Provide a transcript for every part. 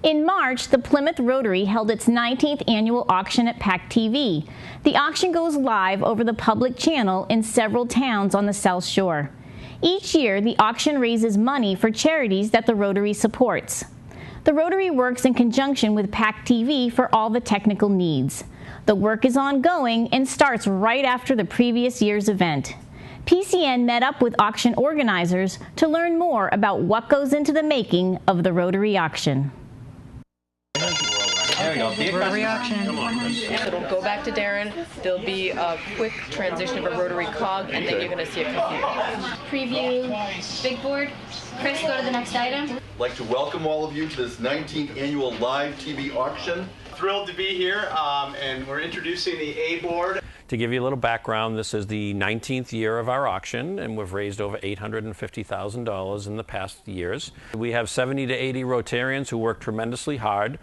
In March, the Plymouth Rotary held its 19th annual auction at PACTV. The auction goes live over the public channel in several towns on the South Shore. Each year, the auction raises money for charities that the Rotary supports. The Rotary works in conjunction with PACTV for all the technical needs. The work is ongoing and starts right after the previous year's event. PCN met up with auction organizers to learn more about what goes into the making of the Rotary auction. There we go. Rotary auction. It'll go back to Darren. There'll be a quick transition of a rotary cog, and then you're going to see a computer. Preview big board. Chris, go to the next item. I'd like to welcome all of you to this 19th annual live TV auction. Thrilled to be here, and we're introducing the A board. To give you a little background, this is the 19th year of our auction, and we've raised over $850,000 in the past years. We have 70 to 80 Rotarians who work tremendously hard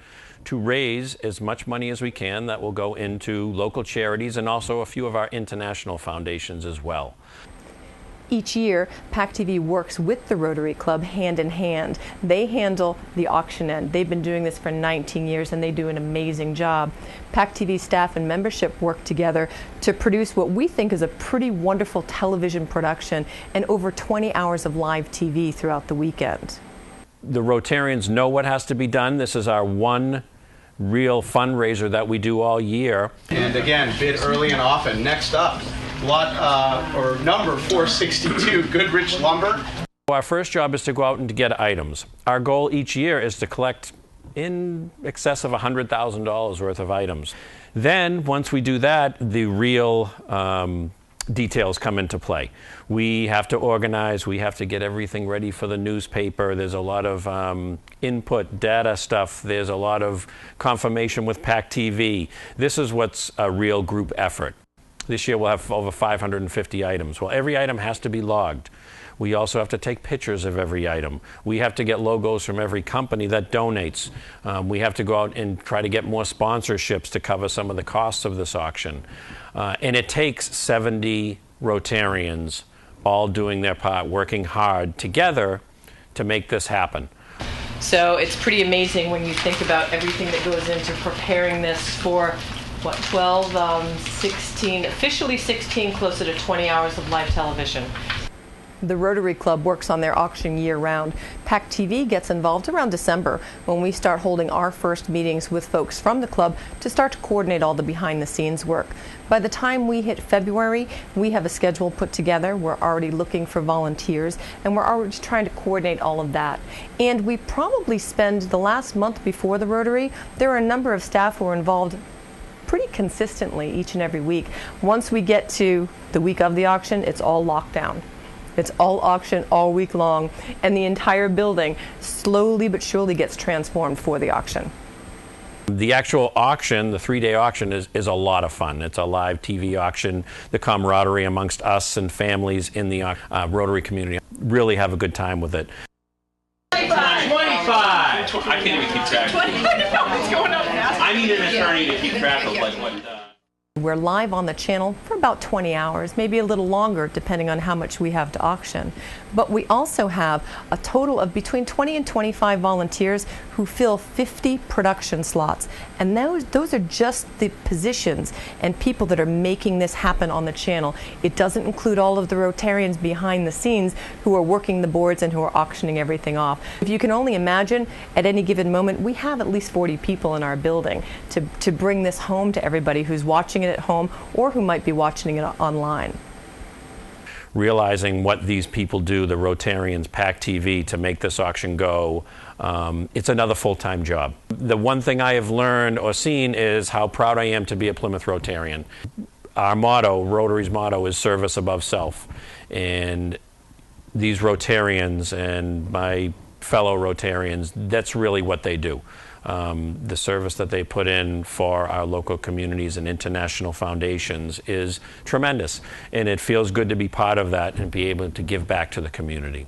to raise as much money as we can that will go into local charities and also a few of our international foundations as well. Each year, PACTV works with the Rotary Club hand in hand. They handle the auction end. They've been doing this for 19 years and they do an amazing job. PACTV staff and membership work together to produce what we think is a pretty wonderful television production and over 20 hours of live TV throughout the weekend. The Rotarians know what has to be done. This is our one real fundraiser that we do all year. And again, bid early and often. Next up, number 462, Goodrich Lumber. Our first job is to go out and to get items. Our goal each year is to collect in excess of $100,000 worth of items. Then, once we do that, the real details come into play. We have to organize, we have to get everything ready for the newspaper. There's a lot of input data stuff. There's a lot of confirmation with PACTV. This is what's a real group effort. This year we'll have over 550 items. Well, every item has to be logged. We also have to take pictures of every item. We have to get logos from every company that donates. We have to go out and try to get more sponsorships to cover some of the costs of this auction. And it takes 70 Rotarians all doing their part, working hard together to make this happen. So it's pretty amazing when you think about everything that goes into preparing this for, what, 12, 16, officially 16, closer to 20 hours of live television. The Rotary Club works on their auction year-round. PACTV gets involved around December when we start holding our first meetings with folks from the club to start to coordinate all the behind-the-scenes work. By the time we hit February, we have a schedule put together. We're already looking for volunteers, and we're already trying to coordinate all of that. And we probably spend the last month before the Rotary, there are a number of staff who are involved pretty consistently each and every week. Once we get to the week of the auction, it's all locked down. It's all auction all week long, and the entire building slowly but surely gets transformed for the auction. The actual auction, the 3-day auction, is a lot of fun. It's a live TV auction. The camaraderie amongst us and families in the Rotary community really have a good time with it. 25! I can't even keep track. 25, what's going on? I need an attorney to keep track of like what. We're live on the channel for about 20 hours, maybe a little longer depending on how much we have to auction. But we also have a total of between 20 and 25 volunteers who fill 50 production slots. And those are just the positions and people that are making this happen on the channel. It doesn't include all of the Rotarians behind the scenes who are working the boards and who are auctioning everything off. If you can only imagine, at any given moment, we have at least 40 people in our building to bring this home to everybody who's watching it at home or who might be watching it online. Realizing what these people do, the Rotarians, PACTV, to make this auction go, it's another full-time job. The one thing I have learned or seen is how proud I am to be a Plymouth Rotarian. Our motto, Rotary's motto, is service above self. And these Rotarians and my fellow Rotarians, that's really what they do. The service that they put in for our local communities and international foundations is tremendous, and it feels good to be part of that and be able to give back to the community.